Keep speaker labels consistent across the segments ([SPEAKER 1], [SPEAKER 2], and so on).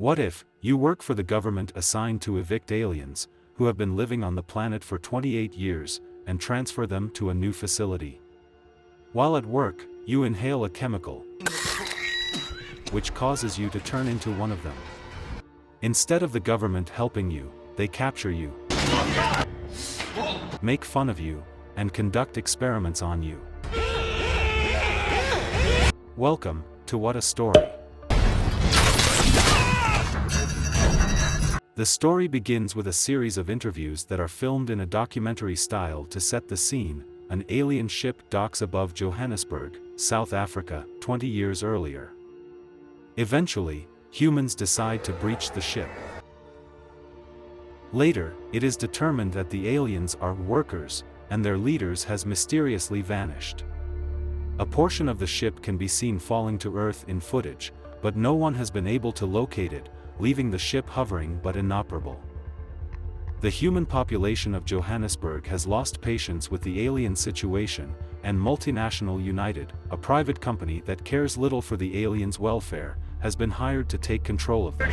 [SPEAKER 1] What if you work for the government assigned to evict aliens who have been living on the planet for 28 years and transfer them to a new facility? While at work, you inhale a chemical which causes you to turn into one of them. Instead of the government helping you, they capture you, make fun of you, and conduct experiments on you. Welcome to What a Story. The story begins with a series of interviews that are filmed in a documentary style to set the scene. An alien ship docks above Johannesburg, South Africa, 20 years earlier. Eventually, humans decide to breach the ship. Later, it is determined that the aliens are workers, and their leaders has mysteriously vanished. A portion of the ship can be seen falling to Earth in footage, but no one has been able to locate it, leaving the ship hovering but inoperable. The human population of Johannesburg has lost patience with the alien situation, and Multinational United, a private company that cares little for the aliens' welfare, has been hired to take control of them.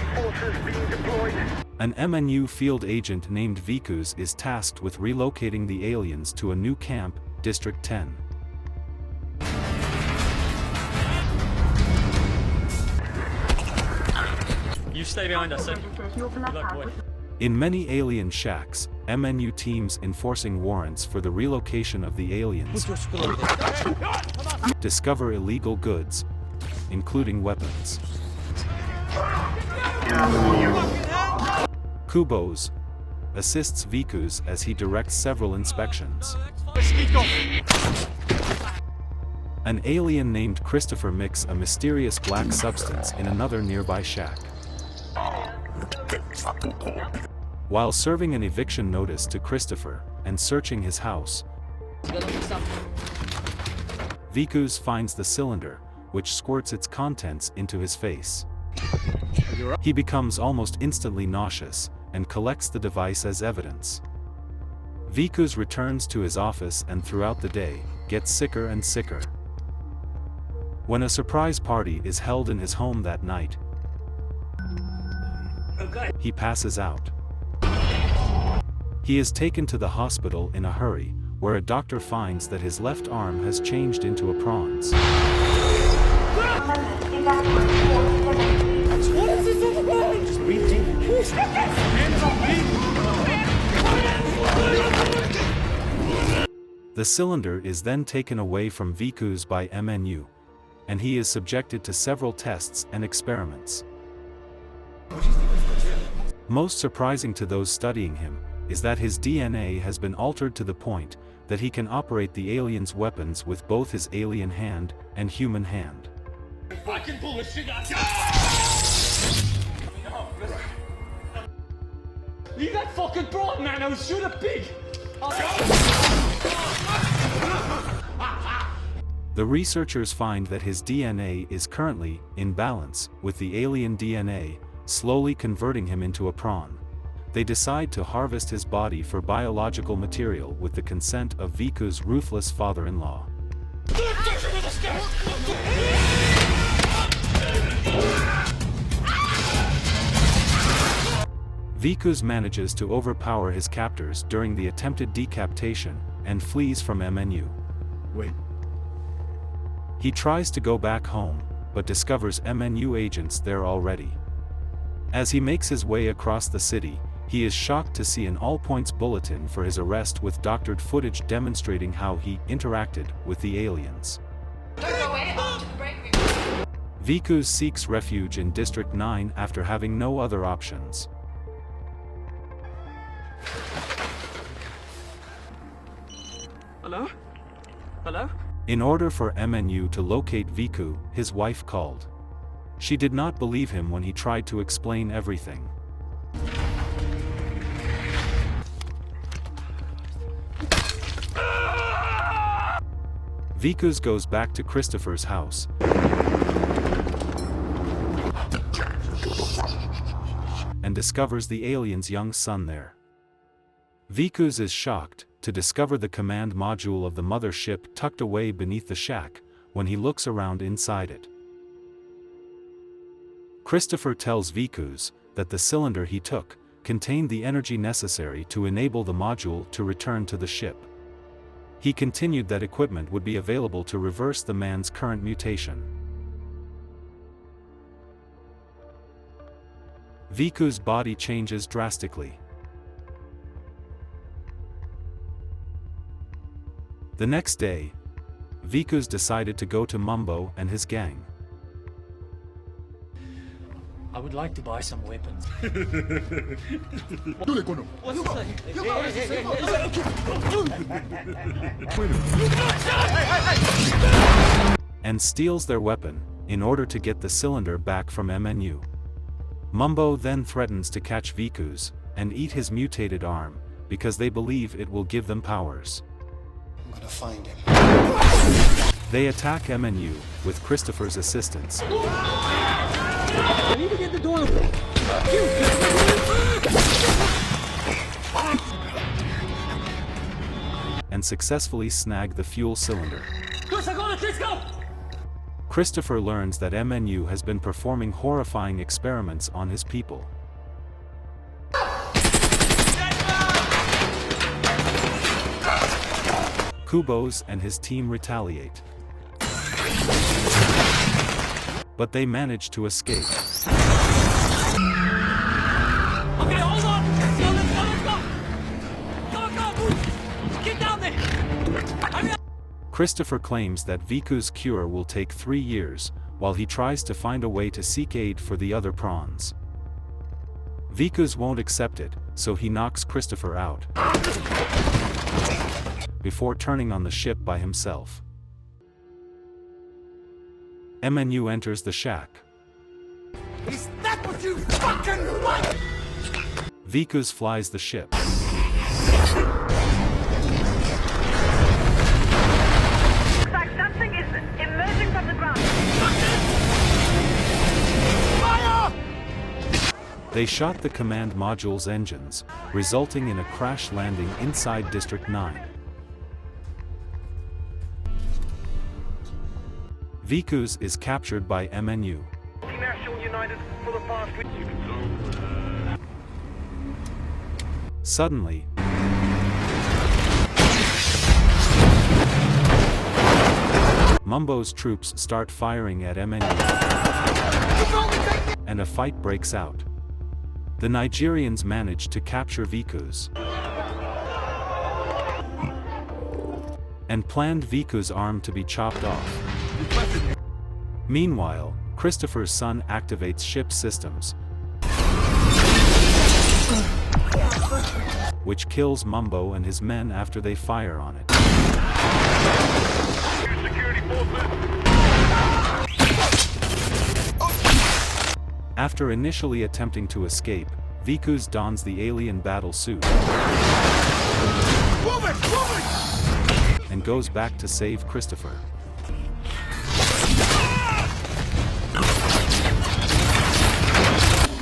[SPEAKER 1] An MNU field agent named Vikus is tasked with relocating the aliens to a new camp, District 10.
[SPEAKER 2] You stay behind us, sir. Good luck, boy.
[SPEAKER 1] In many alien shacks, MNU teams enforcing warrants for the relocation of the aliens discover illegal goods, including weapons. Kubos assists Vikus as he directs several inspections. An alien named Christopher mixes a mysterious black substance in another nearby shack. While serving an eviction notice to Christopher and searching his house, Vikus finds the cylinder, which squirts its contents into his face. He becomes almost instantly nauseous and collects the device as evidence. Vikus returns to his office and throughout the day, gets sicker and sicker. When a surprise party is held in his home that night, he passes out. He is taken to the hospital in a hurry, where a doctor finds that his left arm has changed into a prawn's. The cylinder is then taken away from Vikus by MNU, and he is subjected to several tests and experiments. Most surprising to those studying him is that his DNA has been altered to the point that he can operate the aliens' weapons with both his alien hand and human hand.
[SPEAKER 3] I can pull the shit out. Leave that fucking broad, man. I will shoot a pig.
[SPEAKER 1] The researchers find that his DNA is currently in balance with the alien DNA, slowly converting him into a prawn. They decide to harvest his body for biological material with the consent of Vikus' ruthless father-in-law. Vikus manages to overpower his captors during the attempted decapitation and flees from MNU.
[SPEAKER 4] Wait.
[SPEAKER 1] He tries to go back home, but discovers MNU agents there already. As he makes his way across the city, he is shocked to see an all-points bulletin for his arrest with doctored footage demonstrating how he interacted with the aliens. Vikus seeks refuge in District 9 after having no other options.
[SPEAKER 2] Hello? Hello?
[SPEAKER 1] In order for MNU to locate Viku, his wife called. She did not believe him when he tried to explain everything. Vikus goes back to Christopher's house and discovers the alien's young son there. Vikus is shocked to discover the command module of the mothership tucked away beneath the shack when he looks around inside it. Christopher tells Vikus that the cylinder he took contained the energy necessary to enable the module to return to the ship. He continued that equipment would be available to reverse the man's current mutation. Viku's body changes drastically. The next day, Vikus decided to go to Mumbo and his gang.
[SPEAKER 2] I would like to buy some weapons.
[SPEAKER 1] And steals their weapon, in order to get the cylinder back from MNU. Mumbo then threatens to catch Vikus, and eat his mutated arm, because they believe it will give them powers.
[SPEAKER 4] I'm gonna find him.
[SPEAKER 1] They attack MNU, with Christopher's assistance.
[SPEAKER 3] I need to get the door open.
[SPEAKER 1] And successfully snag the fuel cylinder.
[SPEAKER 3] Let's go!
[SPEAKER 1] Christopher learns that MNU has been performing horrifying experiments on his people. Kubos and his team retaliate. But they manage to escape.
[SPEAKER 3] Okay, hold on! Let's go! Get down there!
[SPEAKER 1] Christopher claims that Viku's cure will take 3 years, while he tries to find a way to seek aid for the other prawns. Vikus won't accept it, so he knocks Christopher out, before turning on the ship by himself. MNU enters the shack.
[SPEAKER 4] Is that what you fucking want?
[SPEAKER 1] Vikus flies the ship.
[SPEAKER 5] Something is emerging from the ground.
[SPEAKER 4] Fire!
[SPEAKER 1] They shot the command module's engines, resulting in a crash landing inside District 9. Vikus is captured by MNU. Suddenly, Mumbo's troops start firing at MNU, and a fight breaks out. The Nigerians manage to capture Vikus, and planned Viku's arm to be chopped off. Meanwhile, Christopher's son activates ship systems, which kills Mumbo and his men after they fire on it. After initially attempting to escape, Vikus dons the alien battle suit and goes back to save Christopher.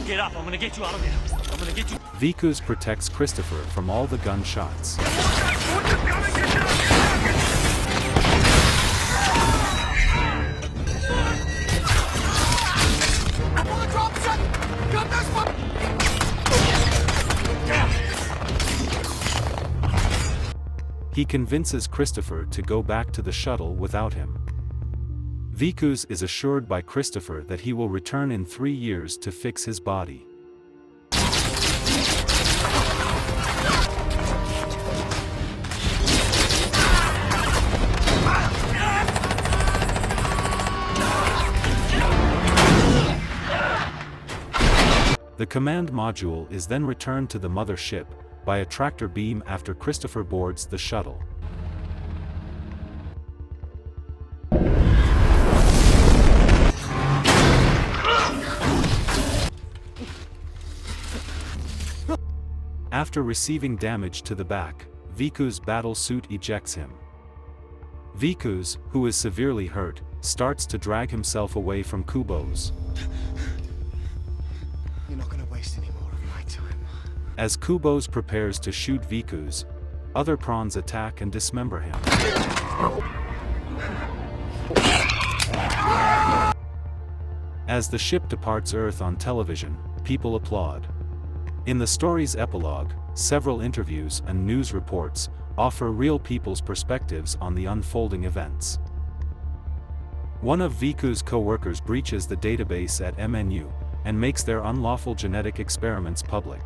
[SPEAKER 3] Get up, I'm gonna get you out of here. I'm gonna get you.
[SPEAKER 1] Vikus protects Christopher from all the gunshots. He convinces Christopher to go back to the shuttle without him. Vikus is assured by Christopher that he will return in 3 years to fix his body. The command module is then returned to the mother ship by a tractor beam after Christopher boards the shuttle. After receiving damage to the back, Viku's battle suit ejects him. Vikus, who is severely hurt, starts to drag himself away from Kubos.
[SPEAKER 4] You're not gonna waste any more of my time.
[SPEAKER 1] As Kubos prepares to shoot Vikus, other prawns attack and dismember him. As the ship departs Earth on television, people applaud. In the story's epilogue, several interviews and news reports offer real people's perspectives on the unfolding events. One of Viku's co-workers breaches the database at MNU and makes their unlawful genetic experiments public.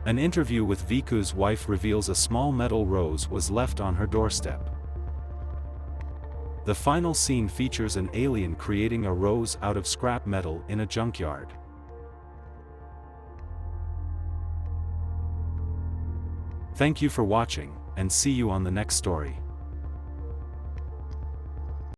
[SPEAKER 1] An interview with Viku's wife reveals a small metal rose was left on her doorstep. The final scene features an alien creating a rose out of scrap metal in a junkyard. Thank you for watching, and see you on the next story.